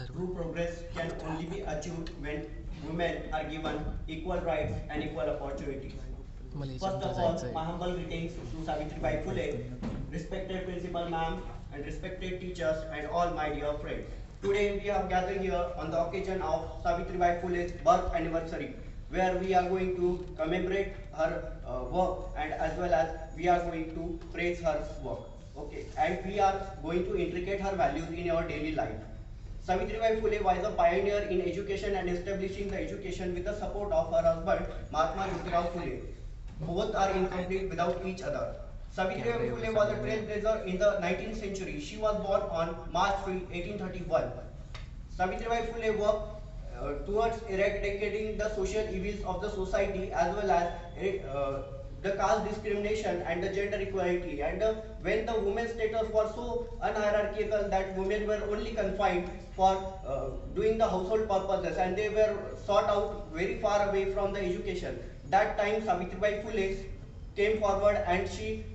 True progress can only be achieved when women are given equal rights and equal opportunity. First of all, my humble greetings to Savitribai Phule, respected principal ma'am, and respected teachers and all my dear friends. Today we are gathered here on the occasion of Savitribai Phule's birth anniversary, where we are going to commemorate her work and as well as we are going to praise her work. Okay, and we are going to inculcate her values in our daily life. Savitribai Phule was a pioneer in education and establishing the education with the support of her husband Mahatma Jyotirao Phule. Both are incomplete without each other. Savitribai Phule was a trailblazer in the 19th century. She was born on March 3, 1831. Savitribai Phule worked towards eradicating the social evils of the society as well as the caste discrimination and the gender equality. And when the women's status was so unhierarchical that women were only confined for doing the household purposes and they were sought out very far away from the education. That time Savitribai Phule came forward and she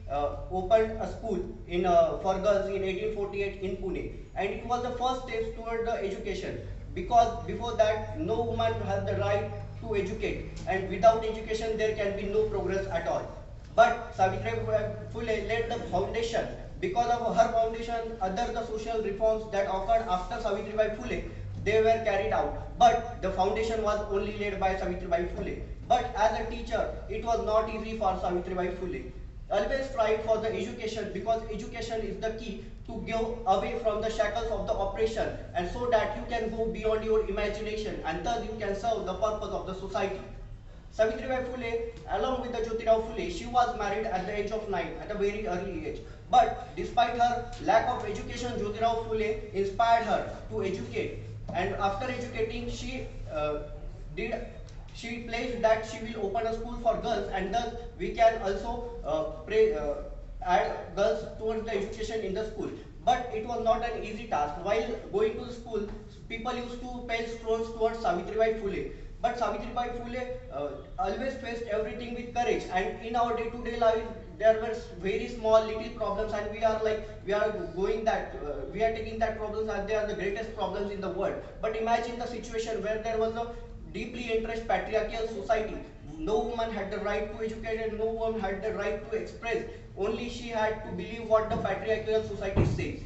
opened a school in for girls in 1848 in Pune, and it was the first step toward the education, because before that no woman had the right to educate, and without education there can be no progress at all. But Savitribai Phule laid the foundation. Because of her foundation, other the social reforms that occurred after Savitribai Phule, they were carried out. But the foundation was only laid by Savitribai Phule. But as a teacher, it was not easy for Savitribai Phule. Always strive for the education, because education is the key to go away from the shackles of the oppression, and so that you can go beyond your imagination and thus you can serve the purpose of the society. Savitribai Phule, along with the Jyotirao Phule, she was married at the age of 9, at a very early age. But despite her lack of education, Jyotirao Phule inspired her to educate. And after educating, she pledged that she will open a school for girls, and thus we can also add girls towards the education in the school. But it was not an easy task. While going to school, people used to pile stones towards Savitribai Phule. But Savitribai Phule always faced everything with courage, and in our day-to-day life there were very small little problems, and we are taking that problems as they are the greatest problems in the world. But imagine the situation where there was a deeply entrenched patriarchal society. No woman had the right to educate and no woman had the right to express. Only she had to believe what the patriarchal society says.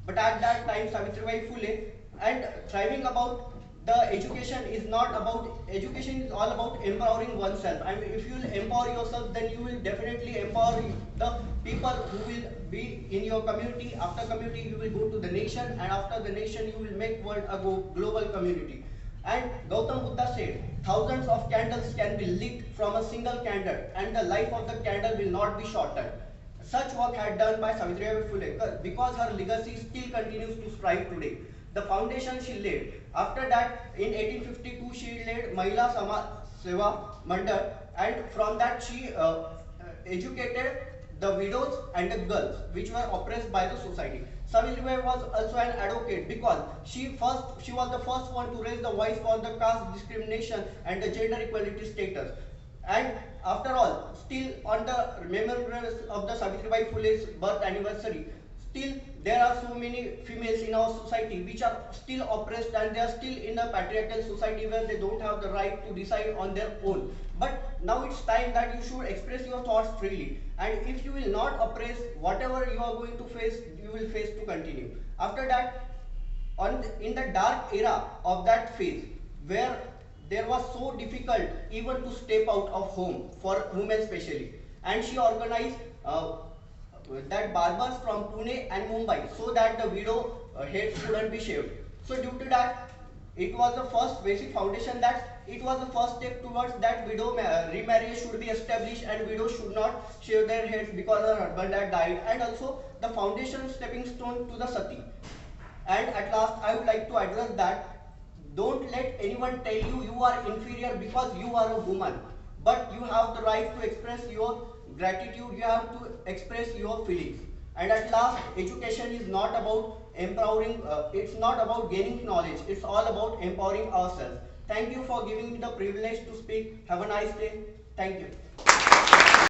But at that time, Savitribai Phule, and thriving about the education is all about empowering oneself. And if you will empower yourself, then you will definitely empower the people who will be in your community. After community, you will go to the nation, and after the nation, you will make world a global community. And Gautam Buddha said, thousands of candles can be lit from a single candle, and the life of the candle will not be shortened. Such work had done by Savitribai Phule, because her legacy still continues to strive today. The foundation she laid. After that, in 1852, she laid Mahila Samaj Seva Mandal, and from that she educated the widows and the girls which were oppressed by the society. Savitribai was also an advocate, because she was the first one to raise the voice for the caste discrimination and the gender equality status. And after all, still on the remembrance of the Savitribai Phule's birth anniversary, still there are so many females in our society which are still oppressed, and they are still in a patriarchal society where they don't have the right to decide on their own. But now it's time that you should express your thoughts freely, and if you will not oppress, whatever you are going to face, you will face to continue. After that, in the dark era of that phase, where there was so difficult even to step out of home for women especially, and she organized that barbers from Pune and Mumbai, so that the widow heads couldn't be shaved. So due to that, it was the first basic foundation, that it was the first step towards that widow remarriage should be established, and widows should not shave their heads because her husband had died, and also the foundation stepping stone to the sati. And at last, I would like to address that don't let anyone tell you you are inferior because you are a woman, but you have the right to express your gratitude, you have to express your feelings. And at last, education is not about empowering, it's not about gaining knowledge, it's all about empowering ourselves. Thank you for giving me the privilege to speak. Have a nice day. Thank you.